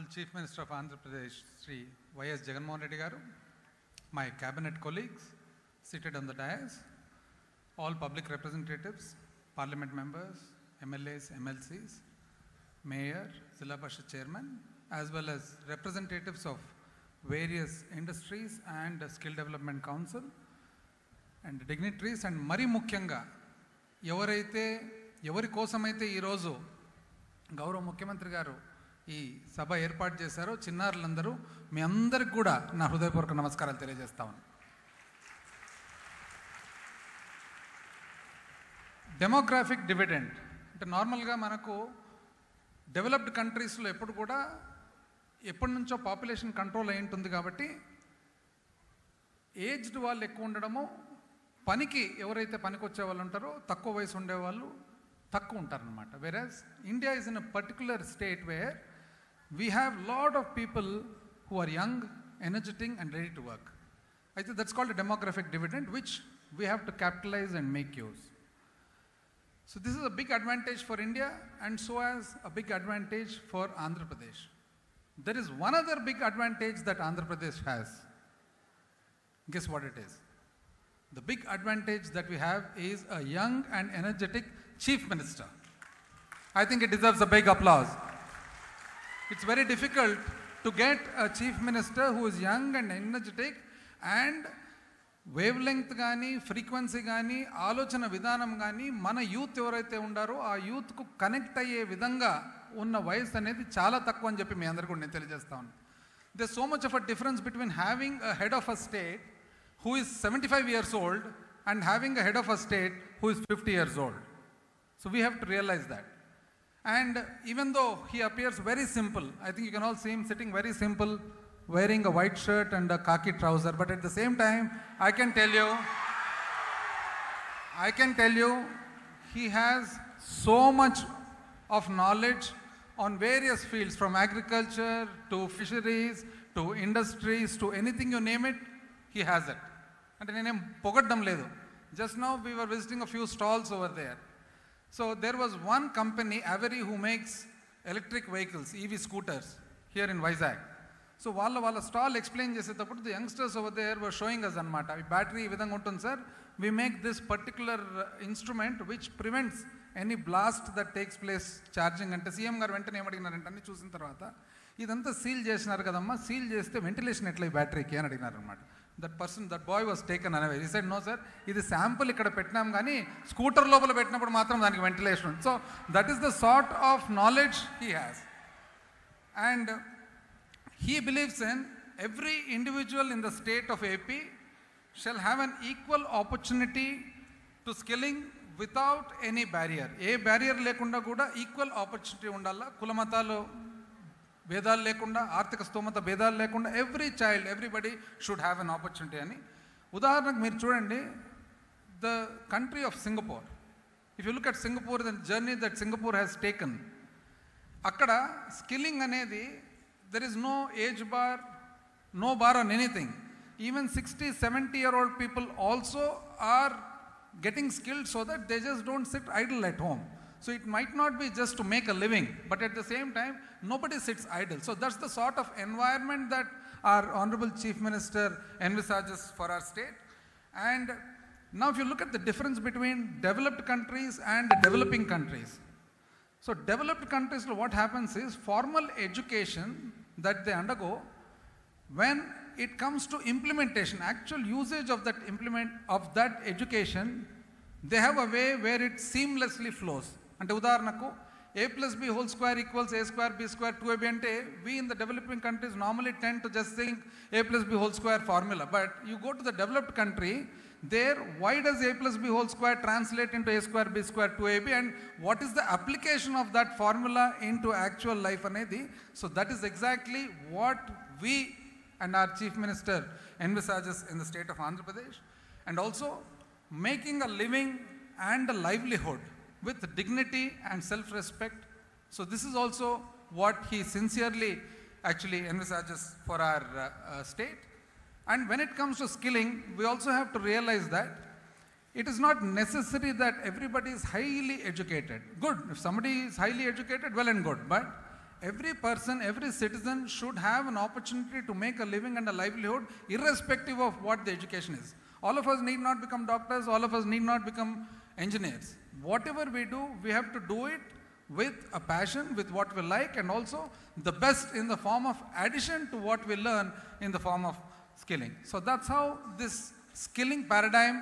Chief Minister of Andhra Pradesh, Sri Jagan Reddy garu, my cabinet colleagues seated on the dais, all public representatives, parliament members, MLAs, MLCs, mayor, Zilla Parishad chairman, as well as representatives of various industries and skill development council and dignitaries, and mari mukyanga ఎవరి కోసమైతే ఈరోజు గౌరవ ముఖ్యమంత్రి గారు ఈ సభ ఏర్పాటు చేశారో చిన్నారులందరూ మీ అందరికి కూడా నా హృదయపూర్వక నమస్కారాలు తెలియజేస్తాను. డెమోగ్రాఫిక్ డివిడెండ్ అంటే నార్మల్గా మనకు డెవలప్డ్ కంట్రీస్లో ఎప్పటి నుంచో పాపులేషన్ కంట్రోల్ అయి ఉంటుంది కాబట్టి ఏజ్డ్ వాళ్ళు ఎక్కువ ఉండడము, పనికి ఎవరైతే పనికి వచ్చే వాళ్ళు ఉంటారో తక్కువ వయసు ఉండేవాళ్ళు తక్కువ ఉంటారనమాట. Whereas India is in a particular state where we have lot of people who are young, energetic and ready to work. అయితే that's called demographic dividend which we have to capitalise and make use. So this is a big advantage for India and so as a big advantage for Andhra Pradesh. There is one other big advantage that Andhra Pradesh has. Guess what it is? The big advantage that we have is a young and energetic Chief Minister. I think it deserves a big applause. It's very difficult to get a Chief Minister who is young and energetic and wave length కానీ frequency కానీ ఆలోచన విధానం కానీ మన youth ఎవరైతే ఉండారో ఆ యూత్కు connect అయ్యే విధంగా ఉన్న వయసు అనేది చాలా తక్కువ అని చెప్పి మీ అందరికీ కూడా నేను తెలియజేస్తా ఉన్నాను. They so much of a difference between having a head of a state who is 75 years old and having a head of a state who is 50 years old. So we have to realize that. And even though he appears very simple, I think you can all see him sitting very simple, wearing a white shirt and a khaki trouser, but at the same time I can tell you he has so much of knowledge on various fields, from agriculture to fisheries to industries to anything you name it, he has it. And nenem pogaddam ledu. Just now we were visiting a few stalls over there. So there was one company, Avery, who makes electric vehicles, EV scooters, here in Vizag. So వాళ్ళ stall explain చేసేటప్పుడు the youngsters over there were showing us అనమాట. ఈ battery ఈ విధంగా ఉంటుంది sir, we make this particular instrument which prevents any blast that takes place charging. అంటే CM గారు వెంటనే ఏమడిగినారంటే అన్ని చూసిన తర్వాత, ఇదంతా సీల్ చేసినారు కదమ్మా, సీల్ చేస్తే వెంటిలేషన్ ఎట్లా ఈ బ్యాటరీకి అని అడిగినారు అనమాట. That boy was taken anyway. ఈ సైడ్ నో సార్, ఇది శాంపుల్ ఇక్కడ పెట్టినాం కానీ స్కూటర్ లోపల పెట్టినప్పుడు మాత్రం దానికి వెంటిలేషన్ ఉంది. So that is the sort of knowledge he has. And he believes in every individual in the state of AP shall have an equal opportunity to skilling without any barrier. A barrier లేకుండా కూడా equal opportunity ఉండాలా. కులమతాలు భేదాలు లేకుండా, ఆర్థిక స్తోమత భేదాలు లేకుండా everybody should have an opportunity అని. ఉదాహరణకు మీరు చూడండి, the country of Singapore. If you look at Singapore, the journey that Singapore has taken, అక్కడ స్కిల్లింగ్ అనేది there is no age bar, no bar on anything. Even 60-70-year-old people also are getting skilled so that they just don't sit idle at home. So it might not be just to make a living, but at the same time nobody sits idle. So that's the sort of environment that our honorable Chief Minister envisages for our state. And now if you look at the difference between developed countries and developing countries, so developed countries, what happens is formal education that they undergo, when it comes to implementation, actual usage of that education, they have a way where it seamlessly flows. Ante udaharanaku a plus b whole square equals a square b square 2ab ante we in the developing countries normally tend to just think a plus b whole square formula, but you go to the developed country, there why does a plus b whole square translate into a square b square 2ab, and what is the application of that formula into actual life anedi. So that is exactly what we and our Chief Minister envisages in the state of Andhra Pradesh, and also making a living and a livelihood with dignity and self-respect. So this is also what he sincerely actually envisages for our state. And when it comes to skilling, we also have to realize that it is not necessary that everybody is highly educated. Good, if somebody is highly educated, well and good, but every person, every citizen should have an opportunity to make a living and a livelihood irrespective of what the education is. All of us need not become doctors, all of us need not become engineers. Whatever we do, we have to do it with a passion, with what we like, and also the best in the form of addition to what we learn in the form of skilling. So that's how this skilling paradigm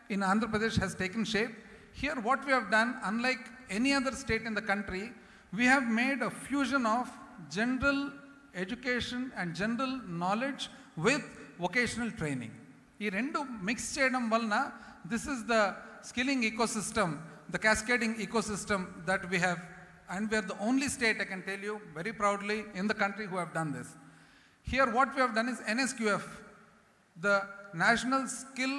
in Andhra Pradesh has taken shape. Here what we have done, unlike any other state in the country, we have made a fusion of general education and general knowledge with vocational training. ఈ రెండు mix చేయడం వలన this is the skilling ecosystem, the cascading ecosystem that we have, and we are the only state, I can tell you very proudly, in the country who have done this. Here what we have done is NSQF, the National Skill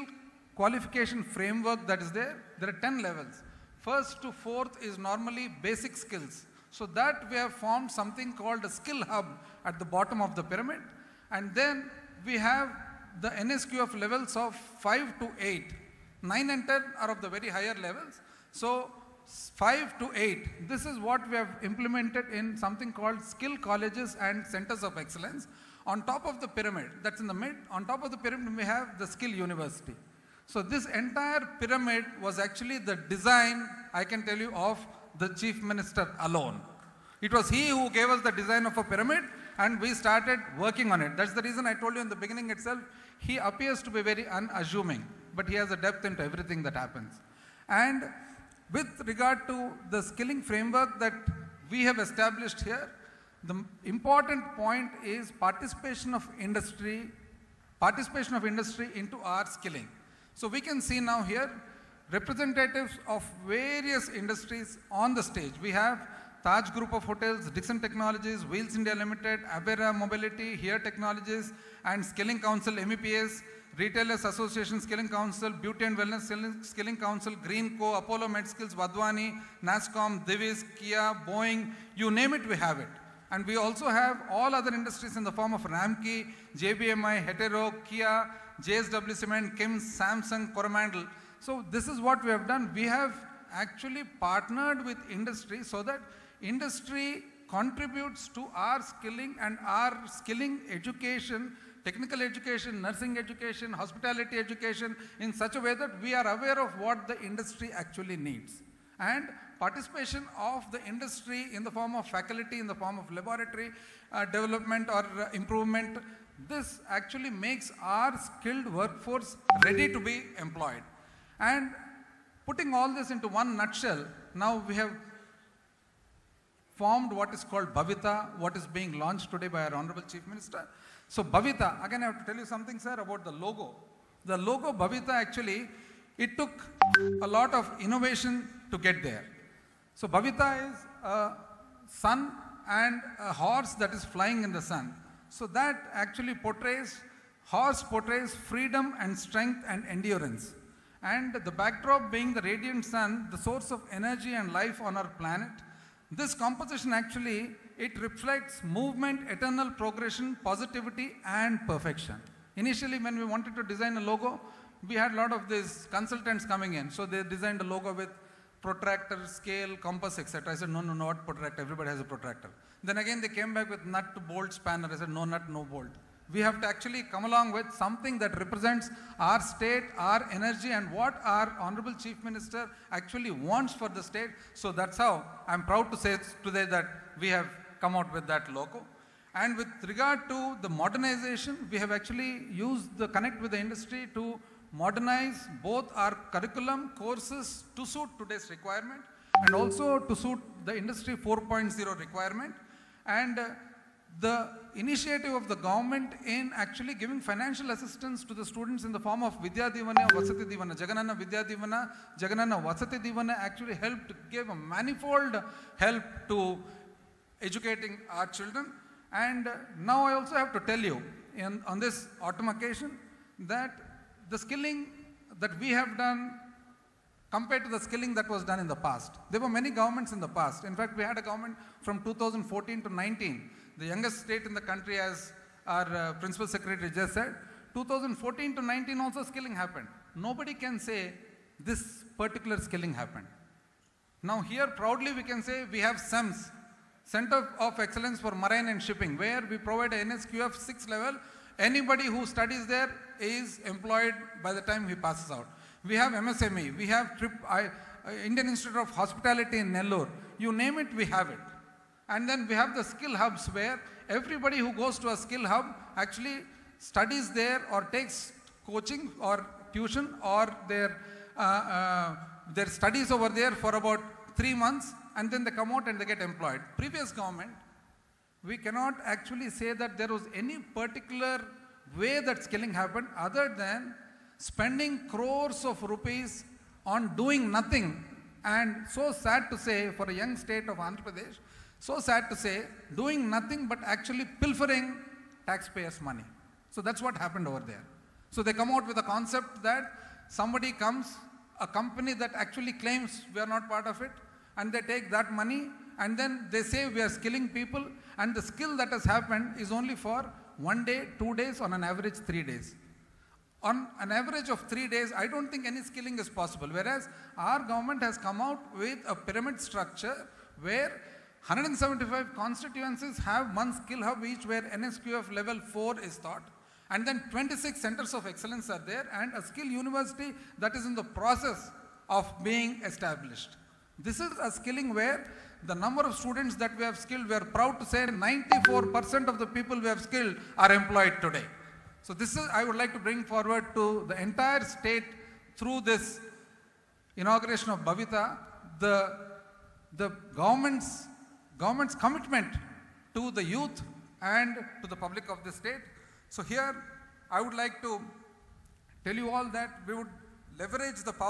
Qualification Framework that is there. There are 10 levels. First to fourth is normally basic skills. So that we have formed something called a skill hub at the bottom of the pyramid. And then we have the NSQF levels of 5 to 8. 9 and 10 are of the very higher levels. So 5 to 8, this is what we have implemented in something called skill colleges and centers of excellence. On top of the pyramid, that's in the mid, on top of the pyramid we have the skill university. So this entire pyramid was actually the design, I can tell you, of the Chief Minister alone. It was he who gave us the design of a pyramid, and we started working on it. That's the reason I told you in the beginning itself, he appears to be very unassuming, but he has a depth into everything that happens. And with regard to the skilling framework that we have established here, the important point is participation of industry into our skilling. So we can see now here representatives of various industries on the stage. We have Taj Group of Hotels, Dixon Technologies, Wheels India Limited, Avera Mobility, Here Technologies, and Skilling Council, MEPS, Retailers Association Skilling Council, Beauty and Wellness Skilling Council, Greenco, Apollo MedSkills, Vadwani, NASCOM, Divis, Kia, Boeing, you name it, we have it. And we also have all other industries in the form of Ramki, JBMI, Hetero, Kia, JSW Cement, Kims, Samsung, Coromandel. So this is what we have done. We have actually partnered with industry so that industry contributes to our skilling and our skilling education, technical education, nursing education, hospitality education, in such a way that we are aware of what the industry actually needs. And participation of the industry in the form of faculty, in the form of laboratory development or improvement, this actually makes our skilled workforce ready to be employed. And putting all this into one nutshell, now we have formed what is called Bhavita, what is being launched today by our Honorable Chief Minister. So Bhavita, again I have to tell you something, sir, about the logo. The logo Bhavita actually, it took a lot of innovation to get there. So Bhavita is a sun and a horse that is flying in the sun. So that actually horse portrays freedom and strength and endurance. And the backdrop being the radiant sun, the source of energy and life on our planet. This composition actually, it reflects movement, eternal progression, positivity and perfection. Initially when we wanted to design a logo, we had a lot of these consultants coming in. So they designed a logo with protractor, scale, compass, etc. I said, no, not protractor, everybody has a protractor. Then again they came back with nut, bolt, spanner. I said, no nut, no bolt. We have to actually come along with something that represents our state, our energy, and what our Honorable Chief Minister actually wants for the state. So that's how I'm proud to say today that we have come out with that logo. And with regard to the modernization, we have actually used the connect with the industry to modernize both our curriculum courses to suit today's requirement and also to suit the industry 4.0 requirement. And the initiative of the government in actually giving financial assistance to the students in the form of Vidya Divana, Vasati Divana, Jaganana Vidya Divana, Jaganana Vasati Divana actually helped give a manifold help to educating our children. And now I also have to tell you on this autumn occasion that the skilling that we have done compared to the skilling that was done in the past. There were many governments in the past. In fact, we had a government from 2014 to 19, the youngest state in the country, as our Principal Secretary just said. 2014 to 19 also skilling happened. Nobody can say this particular skilling happened. Now here proudly we can say we have SEMS, Center of Excellence for Marine and Shipping, where we provide a NSQF 6 level. Anybody who studies there is employed by the time he passes out. We have MSME, we have Indian Institute of Hospitality in Nellore. You name it, we have it. And then we have the skill hubs, where everybody who goes to a skill hub actually studies there or takes coaching or tuition or their studies over there for about 3 months, and then they come out and they get employed. Previous government, we cannot actually say that there was any particular way that skilling happened other than spending crores of rupees on doing nothing. And so sad to say, for a young state of Andhra Pradesh, so sad to say, doing nothing but actually pilfering taxpayers' money. So that's what happened over there. So they come out with a concept that somebody comes, a company that actually claims we are not part of it, and they take that money and then they say we are skilling people, and the skill that has happened is only for 1 day, 2 days, on an average 3 days. On an average of 3 days, I don't think any skilling is possible. Whereas our government has come out with a pyramid structure where 175 constituencies have one skill hub each, where NSQF level 4 is taught. And then 26 centers of excellence are there, and a skill university that is in the process of being established. This is a skilling where the number of students that we have skilled, we are proud to say 94% of the people we have skilled are employed today. So this is, I would like to bring forward to the entire state through this inauguration of Bhavita, the government's commitment to the youth and to the public of the state. So here I would like to tell you all that we would leverage the power